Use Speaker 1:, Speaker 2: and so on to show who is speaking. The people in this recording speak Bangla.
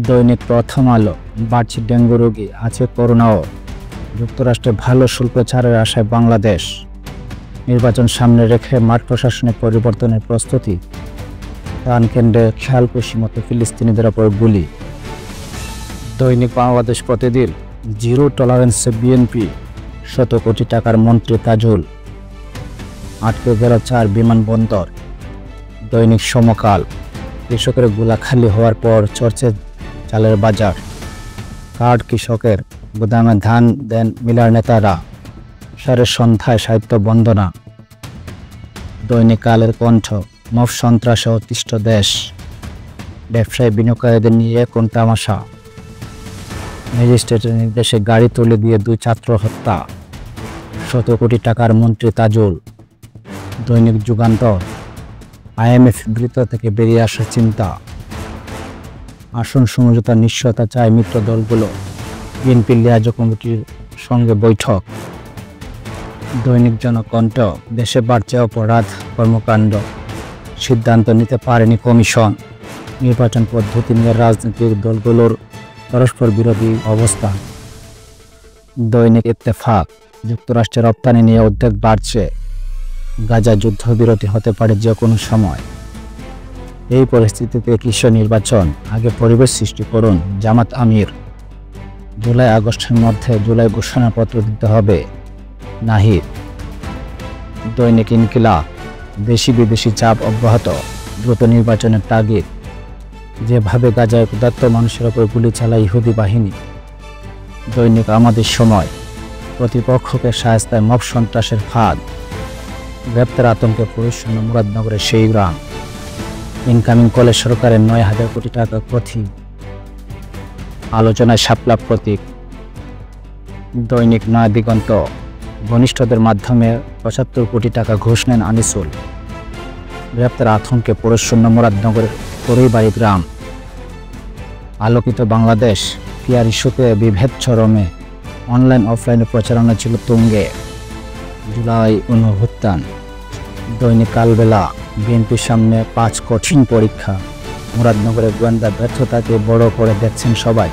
Speaker 1: দৈনিক প্রথম আলো। বাড়ছে ডেঙ্গু রোগী, আছে করোনাও। যুক্তরাষ্ট্রে ভালো শুল্ক ছাড়ের আশায় বাংলাদেশ। নির্বাচন সামনে রেখে মাঠ প্রশাসনে পরিবর্তনের প্রস্তুতি। ত্রাণকেন্দ্রে খেয়ালকুশি মতো ফিলিস্তিনিদের ওপর গুলি। দৈনিক বাংলাদেশ প্রতিদিন। জিরো টলারেন্সে বিএনপি, 100 কোটি টাকার মন্ত্রী তাজুল। আটকে গেল 4 বিমানবন্দর। দৈনিক সমকাল। কৃষকের গোলা খালি হওয়ার পর চড়ছে চালের বাজার। কার্ড কৃষকের, গুদামে ধান দেন মিলার নেতারা। সারের সন্ধ্যায় সাহিত্য বন্দনা। দৈনিক কালের কণ্ঠ। মব সন্ত্রাসে অতিষ্ঠ দেশ। ব্যবসায়ী বিনিয়োগকারীদের নিয়ে কোন তামাশা। ম্যাজিস্ট্রেটের নির্দেশে গাড়ি তুলে দিয়ে 2 ছাত্র হত্যা। 100 কোটি টাকার মন্ত্রী তাজুল। দৈনিক যুগান্তর। IMF বৃত্ত থেকে বেরিয়ে আসার চিন্তা। আসন সমঝোতার নিশ্চয়তা চায় মিত্র দলগুলো। বিএনপি লিয়াজো কমিটির সঙ্গে বৈঠক। দৈনিক জনকণ্ঠ। দেশে বাড়ছে অপরাধ, কর্মকাণ্ড। সিদ্ধান্ত নিতে পারেনি কমিশন। নির্বাচন পদ্ধতি নিয়ে রাজনৈতিক দলগুলোর পরস্পর বিরোধী অবস্থান। দৈনিক ইত্তেফাক। যুক্তরাষ্ট্রের রপ্তানি নিয়ে উদ্বেগ বাড়ছে। গাজা যুদ্ধবিরতি হতে পারে যে কোনো সময়। এই পরিস্থিতিতে কৃষি নির্বাচন আগে পরিবেশ সৃষ্টি করুন, জামাত আমির। জুলাই আগস্টের মধ্যে জুলাই ঘোষণাপত্র দিতে হবে, নাহিদ। দৈনিক ইনকিলাব। দেশি বিদেশি চাপ অব্যাহত, দ্রুত নির্বাচনের তাগিদ। যেভাবে গাজায় ক্ষুধার্ত মানুষের ওপর গুলি চালায় ইহুদি বাহিনী। দৈনিক আমাদের সময়। প্রতিপক্ষকে শায়েস্তায় মব সন্ত্রাসের ফাঁদ। গ্রেপ্তার আতঙ্কে পরিচ্ছন্ন মুরাদনগরের সেই গ্রাম। ইনকামিং কলেজ সরকারের 9,000 কোটি টাকা ক্ষতি। আলোচনায় শাপলা প্রতীক। দৈনিক নয়া দিগন্ত। ঘনিষ্ঠদের মাধ্যমে 75 কোটি টাকা ঘুষ নেন আনিসুল। গ্রেপ্তার আতঙ্কে পরিচ্ছন্ন মুরাদনগরের পরিবাড়ি গ্রাম। আলোকিত বাংলাদেশ। পিয়ার ইস্যুতে বিভেদ চরমে। অনলাইন অফলাইনে প্রচারণা ছিল তুঙ্গে। জুলাই অনুভুত্থান। দৈনিক কালবেলা। বিএনপির সামনে 5 কঠিন পরীক্ষা। মুরাদনগরের গোয়েন্দা ব্যর্থতাকে বড় করে দেখছেন সবাই।